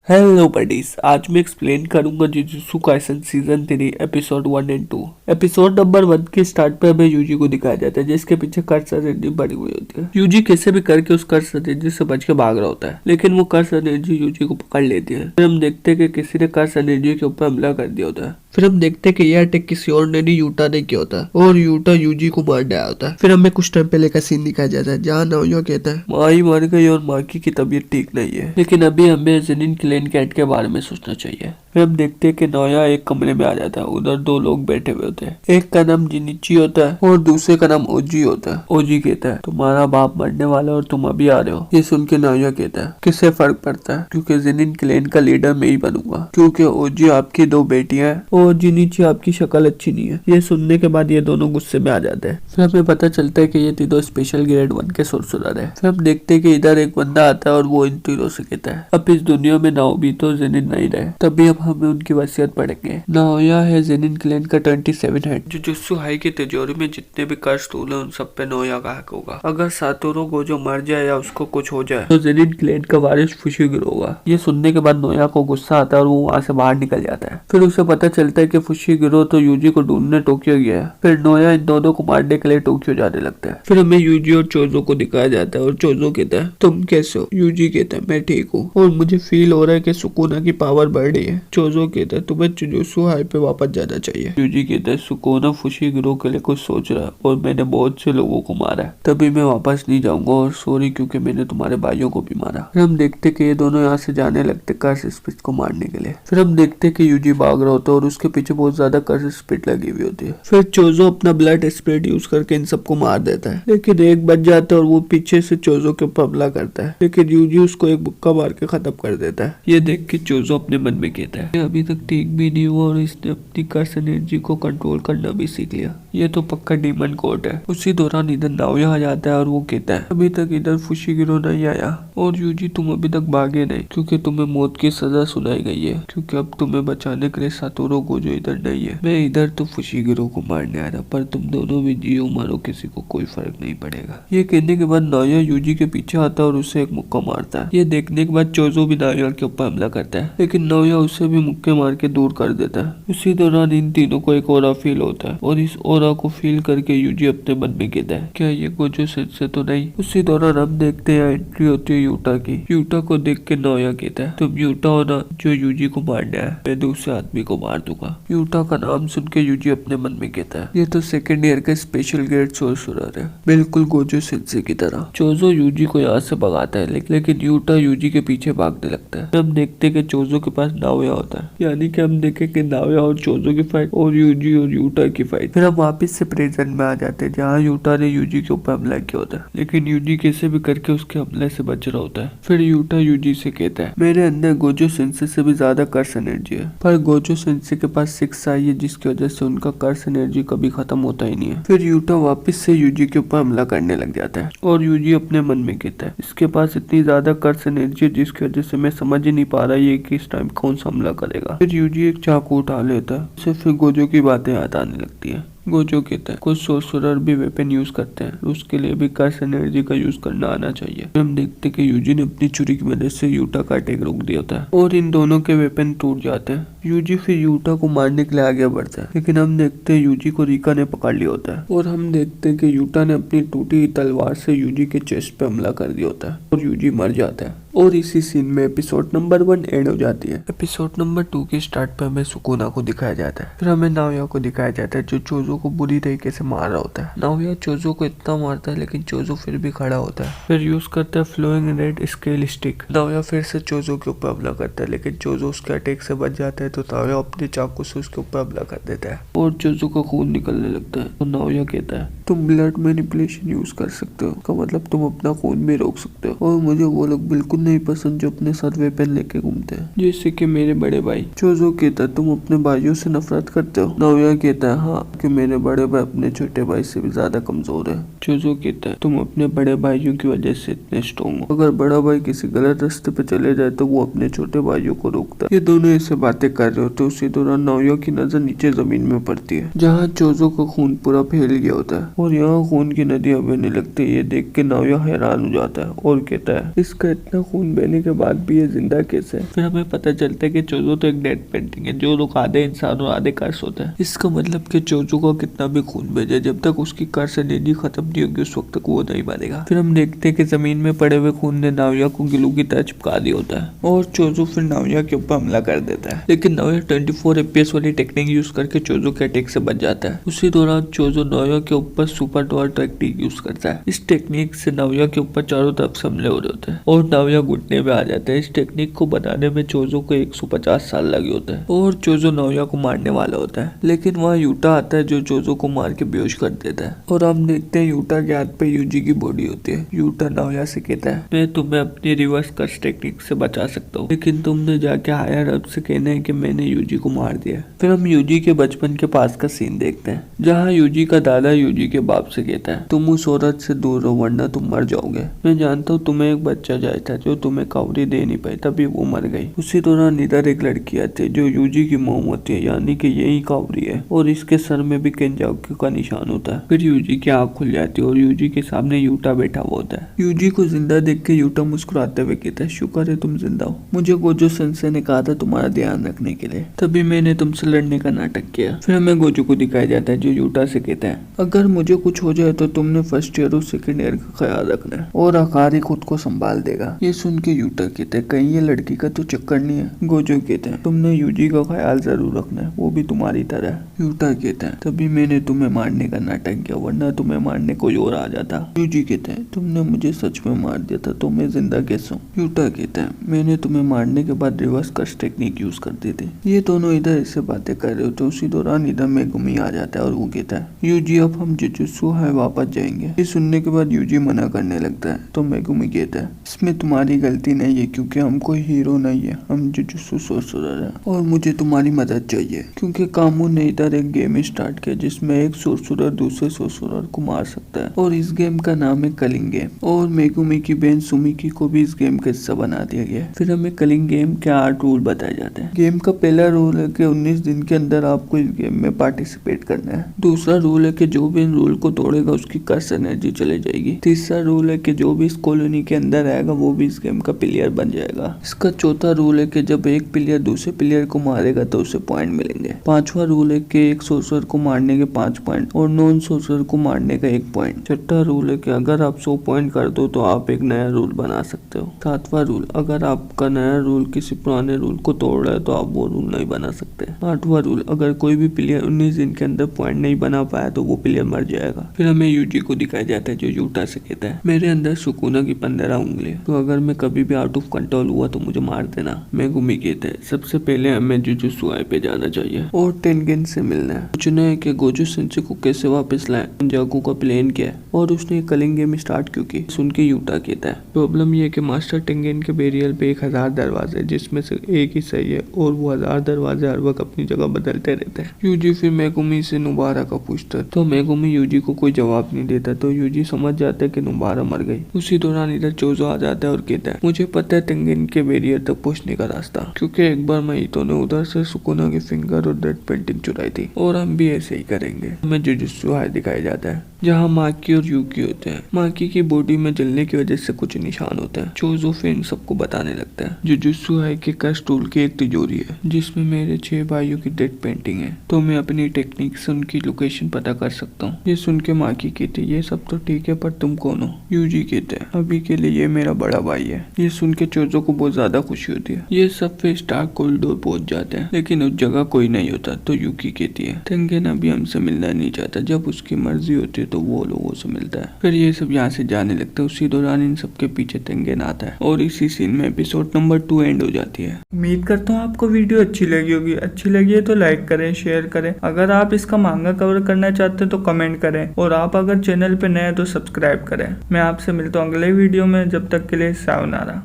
Hello buddies, आज मैं explain करूंगा jujutsu Kaisen season 3 episode 1 and 2। Episode number 1 के स्टार्ट पे हमें यूजी को दिखाया जाता है जिसके पीछे कर्स एनर्जी बनी हुई होती है। यूजी कैसे भी करके उस कर्स एनर्जी से बच के भाग रहा होता है, लेकिन वो कर्स एनर्जी यूजी को पकड़ लेती है। फिर हम देखते हैं कि किसी ने कर्स एनर्जी के ऊपर हमला कर दिया होता है। फिर हम देखते हैं कि यह अटैक किसी और ने नहीं, यूटा ने किया होता है और यूटा यूजी को मारने आया होता है। फिर हमें कुछ टाइम पहले का सीन दिखाया जाता है जहाँ नाओया कहता है माँ ही मर गई और माकी की तबीयत ठीक नहीं है, लेकिन अभी हमें जेनिन क्लेन कैट के बारे में सोचना चाहिए। फिर हम देखते हैं कि नाओया एक कमरे में आ जाता है। उधर दो लोग बैठे हुए होते हैं, एक का नाम जिनिची होता है और दूसरे का नाम ओजी होता है। ओजी कहता है तुम्हारा बाप मरने वाला और तुम अभी आ रहे हो। ये सुन के नाओया कहता है किससे फर्क पड़ता है, क्योंकि जेनिन क्लेन का लीडर मैं ही बनूंगा, क्योंकि ओजी आपकी दो बेटियां हैं और जिनिची आपकी शक्ल अच्छी नहीं है। ये सुनने के बाद ये दोनों गुस्से में आ जाते हैं। फिर हमें पता चलता है कि ये तीनों स्पेशल ग्रेड 1 के सोर्सरर है। फिर हम देखते हैं कि इधर एक बंदा आता है और वो इन तीनों से कहता है अब इस दुनिया में नाओमी तो जेनिन नहीं रहे, तभी अब हमें उनकी वसीयत पढ़ेंगे। नाओया है जेनिन क्लैन का 27 हेड। जुजुत्सु हाई की तिजोरी में जितने भी कर्स टूल है उन सब पे नाओया का हक होगा। अगर सातोरू गोजो मर जाए या उसको कुछ हो जाए तो जेनिन क्लैन का वारिस फुशिगिरो होगा। ये सुनने के बाद नाओया को गुस्सा आता है और वो वहाँ से बाहर निकल जाता है। फिर उसे पता चलता है कि फुशिगिरो तो यूजी को ढूंढने टोक्यो गया है। फिर नाओया इन दोनों को मारने के लिए टोक्यो जाने लगता है। फिर हमें यूजी और चोजो को दिखाया जाता है और चोजो कहता है तुम कैसे हो। यूजी कहता है मैं ठीक हूँ और मुझे फील हो रहा है कि सुकुना की पावर बढ़ रही है। चोजो कहता है तुम्हें जुजुत्सु हाई पे वापस जाना चाहिए। यूजी कहता है सुकुना फुशिगिरो के लिए कुछ सोच रहा है और मैंने बहुत से लोगों को मारा है, तभी मैं वापस नहीं जाऊंगा और सॉरी क्योंकि मैंने तुम्हारे भाइयों को भी मारा। फिर हम देखते कि ये दोनों यहाँ से जाने लगते कर्स स्पिट को मारने के लिए। फिर हम देखते कि यूजी भाग रहा होता है और उसके पीछे बहुत ज्यादा कर्स स्पिट लगी हुई होती है। फिर चोजो अपना ब्लड स्प्रेड यूज करके इन सबको मार देता है, लेकिन एक बच जाता है और वो पीछे से चोजो के ऊपर हमला करता है, लेकिन यूजी उसको एक बुक्का मार के खत्म कर देता है। ये देख के चोजो अपने मन में कहता है अभी तक ठीक भी नहीं हुआ और इसने अपनी कर्स एनर्जी को कंट्रोल करना भी सीख लिया, ये तो पक्का डीमन कोड है। उसी दौरान इधर नाओया आ जाता है और वो कहता है अभी तक इधर फुशिगिरो नहीं आया और यूजी तुम अभी तक भागे नहीं क्योंकि तुम्हें मौत की सजा सुनाई गई है, क्योंकि अब तुम्हें बचाने के लिए सातोरू गोजो इधर नहीं है। मैं इधर तो फुशिगिरो को मारने आ रहा, पर तुम दोनों भी जियो मारो किसी को कोई फर्क नहीं पड़ेगा। ये कहने के बाद नाओया यूजी के पीछे आता है और उसे एक मुक्का मारता है। ये देखने के बाद चोजो भी नाओया के ऊपर हमला करता है, लेकिन नाओया उसे भी मुक्के मार के दूर कर देता है। उसी दौरान इन तीनों को एक ऑरा फील होता है और इस ऑरा को फील करके यूजी अपने मन में कहता है क्या ये गोजो सेंसे तो नहीं। उसी दौरान हम देखते हैं एंट्री होती है यूटा की। यूटा को देख के नाओया कहता है तुम यूटा हो ना जो यूजी को मारने आया, मैं दूसरे आदमी को मार दूंगा। यूटा का नाम सुन के यूजी अपने मन में कहता है ये तो सेकेंड ईयर का स्पेशल ग्रेड सोर्सरर है, बिल्कुल गोजो सेंसे की तरह। चोजो यूजी को यहाँ से भगाता है, लेकिन यूटा यूजी के पीछे भागने लगता है। हम देखते कि चोजो के पास नाओया होता है, यानी कि हम देखें कि नाओया और चोजो की फाइट और यूजी और यूटा की फाइट। फिर हम वापस से प्रेजेंट में आ जाते हैं जहाँ यूटा ने यूजी के ऊपर हमला किया होता है, लेकिन यूजी कैसे भी करके उसके हमले से बच रहा होता है। फिर यूटा यूजी से कहता है मेरे अंदर गोजो सेंसे से भी ज्यादा कर्स एनर्जी है, पर गोजो सेंसे के पास 6 आई है जिसकी वजह से उनका कर्स एनर्जी कभी खत्म होता ही नहीं है। फिर यूटा वापस से यूजी के ऊपर हमला करने लग जाता है और यूजी अपने मन में कहता है इसके पास इतनी ज्यादा कर्स एनर्जी है जिसकी वजह से मैं समझ ही नहीं पा रहा ये किस टाइम कौन सा हमला करेगा। फिर यूजी एक चाकू उठा लेता है, उसे फिर गोजो की बातें याद आने लगती है। गोजो कहता है कुछ सोर्सरर भी वेपन यूज करते हैं, उसके लिए भी कर्स एनर्जी का यूज करना आना चाहिए। हम देखते कि यूजी ने अपनी छुरी की मदद से यूटा का अटैक रोक दिया होता है और इन दोनों के वेपन टूट जाते हैं। यूजी फिर यूटा को मारने के लिए आगे बढ़ता है, लेकिन हम देखते हैं यूजी को रिका ने पकड़ लिया होता है और हम देखते हैं कि यूटा ने अपनी टूटी तलवार से यूजी के चेस्ट पे हमला कर दिया होता है और यूजी मर जाता है। और इसी सीन में एपिसोड नंबर 1 एंड हो जाती है। एपिसोड नंबर 2 के स्टार्ट पे हमें सुकुना को दिखाया जाता है। फिर हमें नाओया को दिखाया जाता है जो चोजो को बुरी तरीके से मार रहा होता है। नाओया चोजो को इतना मारता है, लेकिन चोजो फिर भी खड़ा होता है। फिर यूज करता है फ्लोइंग रेड स्केल स्टिक। नाओया फिर से चोजो के ऊपर हमला करता है, लेकिन चोजो उसके अटैक से बच जाता है तो नाओया अपने चाकू से उसके ऊपर हमला कर देता है और चोजो का खून निकलने लगता है। तो नाओया कहता है तुम ब्लड मैनिपुलेशन यूज कर सकते हो, का मतलब तुम अपना खून भी रोक सकते हो और मुझे वो लोग बिल्कुल नहीं पसंद जो अपने साथ वेपन लेके घूमते हैं, जैसे कि मेरे बड़े भाई। चोजो कहता है तुम अपने भाइयों से नफरत करते हो। नाओया कहता है हाँ, कि मेरे बड़े भाई अपने छोटे भाई से भी ज्यादा कमजोर है। चोजो कहता है तुम अपने बड़े भाइयों की वजह से इतने स्ट्रॉन्ग हो, अगर बड़ा भाई किसी गलत रास्ते पे चले जाए तो वो अपने छोटे भाइयों को रोकता है। ये दोनों ऐसे बातें कर रहे होते। उसी दौरान नाओया की नजर नीचे जमीन में पड़ती है जहाँ चोजो का खून पूरा फैल गया होता है और यहाँ खून की नदियां बहने लगती है। ये देख के नाओया हैरान हो जाता है और कहता है इसका इतना खून बहने के बाद भी ये जिंदा कैसे है। फिर हमें पता चलता है कि चोजो तो एक डेड पेंटिंग है, जो लोग आधे इंसान और आधे कर्स होते हैं। इसका मतलब कि चोजो को कितना भी खून भेजे, जब तक उसकी कर्स एनर्जी खत्म नहीं होगी उस वक्त तक वो नहीं मरेगा। फिर हम देखते हैं कि जमीन में पड़े हुए खून ने नाओया को गिलू की तरह चिपका दिया होता है और चोजो फिर नाओया के ऊपर हमला कर देता है। लेकिन नाओया 24 FPS वाली टेक्निक यूज करके चोजो के अटैक से बच जाता है। उसी दौरान चोजो नाओया के ऊपर सुपर डॉल टेक्निक यूज करता है। इस टेक्निक से नाओया के ऊपर चारों तरफ से हमले हो रहे होते हैं और नाओया घुटने में आ जाता है। इस टेक्निक को बनाने में चोजो को 150 साल लगे होते हैं और चोजो नाओया को मारने वाला होता है। लेकिन वहाँ यूटा आता है जो चोजो को मार के बेहोश कर देता है और हम देखते हैं यूटा के हाथ पे यूजी की बॉडी होती है। यूटा नाओया से कहता है मैं तुम्हें अपनी रिवर्स कर्स टेक्निक से बचा सकता हूँ, लेकिन तुमने जाके हायर अप से कहना है कि मैंने यूजी को मार दिया। फिर हम यूजी के बचपन के पास का सीन देखते हैं जहाँ यूजी का दादा यूजी के बाप से कहता है तुम उस औरत से दूर रहो वरना तुम मर जाओगे। मैं जानता हूँ तुम्हें एक बच्चा जाया था जो तुम्हें कावड़ी दे नहीं पाई, तभी वो मर गई। उसी दौरान इधर एक लड़की आती है जो यूजी की मोम होती है, यानी कि यही कावड़ी है और इसके सर में भी केंजाकू का निशान होता है। फिर यूजी की आँख खुल जाती है और यूजी के सामने यूटा बैठा हुआ होता है। यूजी को जिंदा देख के यूटा मुस्कुराते हुए कहता है शुक्र है तुम जिंदा हो, मुझे गोजो सेंसेई ने कहा था तुम्हारा ध्यान रखने के लिए, तभी मैंने तुमसे लड़ने का नाटक किया। फिर हमें गोजो को दिखाया जाता है जो यूटा से कहता है अगर मुझे कुछ हो जाए तो तुमने फर्स्ट ईयर और सेकंड ईयर का ख्याल रखना है और आकारी खुद को संभाल देगा। ये सुन के यूटा कहते हैं कहीं ये लड़की का तो चक्कर नहीं है। गोजो कहते हैं तुमने यूजी का ख्याल जरूर रखना है, वो भी तुम्हारी तरह। यूटा कहता है तभी मैंने तुम्हें मारने का नाटक किया वरना तुम्हें मारने कोई और आ जाता। यूजी कहते हैं तुमने मुझे सच में मार दिया था तो मैं जिंदा कैसे हूँ। यूटा कहता है मैंने तुम्हें मारने के बाद रिवर्स कर्स टेक्निक यूज कर दी थी। ये दोनों इधर इससे बातें कर रहे होते। उसी दौरान इधर मेगुमी आ जाता है और वो कहता है यूजी अब हम जुजुत्सु है वापस जाएंगे। ये सुनने के बाद यूजी मना करने लगता है तो मेगुमी कहता है इसमें तुम्हारी गलती नहीं है क्योंकि हम कोई हीरो नहीं है, हम जुजुत्सु सोर्सरर है और मुझे तुम्हारी मदद चाहिए क्योंकि कामू ने इधर एक गेम स्टार्ट किया जिसमें एक सोर्सरर दूसरे सोर्सरर को मार सकता है और इस गेम का नाम है कलिंग गेम और मेगुमी की बहन सुमिकी को भी इस गेम का हिस्सा बना दिया गया। फिर हमें कलिंग गेम के 8 रूल बताए जाते हैं। गेम का पहला रूल है कि 19 दिन के अंदर आपको इस गेम में पार्टिसिपेट करना है। दूसरा रूल है कि जो भी इन रूल को तोड़ेगा उसकी कर्स एनर्जी चले जाएगी। तीसरा रूल है कि जो भी इस कॉलोनी के अंदर आएगा वो भी इस गेम का प्लेयर बन जाएगा। इसका चौथा रूल है कि जब एक प्लेयर दूसरे प्लेयर को मारेगा तो उसे पॉइंट मिलेंगे। पांचवा रूल है कि एक सोर्सर को मारने के 5 पॉइंट और नॉन सोर्सर को मारने का 1 पॉइंट। छठा रूल है कि अगर आप 100 पॉइंट कर दो तो आप एक नया रूल बना सकते हो। सातवां रूल अगर आपका नया रूल किसी पुराने रूल को तोड़ रहा है तो आप वो रूल नहीं बना सकते। आठवां रूल अगर कोई भी प्लेयर 19 दिन के अंदर पॉइंट नहीं बना पाया तो वो प्लेयर मर जाएगा। फिर हमें यूजी को दिखाया जाता है जो यूटा से कहता है मेरे अंदर सुकुना की 15 उंगली, तो अगर मैं कभी भी आउट ऑफ कंट्रोल हुआ तो मुझे मार देना। मेगुमी कहता है सबसे पहले हमें जुजुत्सु पे जाना चाहिए और टेंगेन से मिलना है। पूछना है कि गोजो सेंसेई को कैसे वापस लाए, जाकू का प्लान क्या है और उसने कलिंग गेम स्टार्ट क्यों की। सुन के यूटा कहता है प्रॉब्लम ये है कि मास्टर टेंगेन के बेरियल पे 1000 दरवाजे जिसमें से एक ही सही है और वो 1000 दरवाजे हर वक्त अपनी जगह बदलते रहते हैं। यूजी फिर मेगुमी से नुबारा का पूछता है तो मेगुमी यूजी को कोई जवाब नहीं देता तो यूजी समझ जाता है कि नुबारा मर गई। उसी दौरान इधर चोजो आ जाता है और कहता है मुझे पता है टेंगेन के बेरियर तक पहुंचने का रास्ता, क्योंकि एक बार माइतो ने उधर से सुकुना की फिंगर और डेड पेंटिंग चुराई थी और हम भी ऐसे ही करेंगे। हमें जुजुत्सु दिखाया जाता है जहाँ माकी और यूकी होते हैं। माकी की बॉडी में जलने की वजह से कुछ निशान होते हैं। चोजो फिर इन सबको बताने लगता है जुजुत्सु के कर्स टूल की एक तिजोरी है जिसमें मेरे 6 भाइयों की डेड पेंटिंग है, तो मैं अपनी टेक्निक से उनकी लोकेशन पता कर सकता हूँ। ये सुन के माकी कहती ये सब तो ठीक है पर तुम कौन हो। यूजी कहते हैं अभी के लिए ये मेरा बड़ा भाई है। ये सुन के चोजो को बहुत ज्यादा खुशी होती है। ये सब फिर स्टार्क कॉरिडोर पहुंच जाते हैं लेकिन उस जगह कोई नहीं होता तो यूकी कहती है टेंगेन अभी हमसे मिलना नहीं चाहता, जब उसकी मर्जी होती है तो वो लोगों से मिलता है। फिर ये सब यहाँ से जाने लगते हैं। उसी दौरान इन सबके पीछे टेंगेन आता है और इसी सीन में एपिसोड नंबर 2 एंड हो जाती है। उम्मीद करता हूँ आपको वीडियो अच्छी लगी होगी। अच्छी लगी है तो लाइक करें, शेयर करें। अगर आप इसका मांगा कवर करना चाहते हैं तो कमेंट करें और आप अगर चैनल पे नए हैं तो सब्सक्राइब करें। मैं आपसे मिलता हूँ अगले वीडियो में, जब तक के लिए सायोनारा।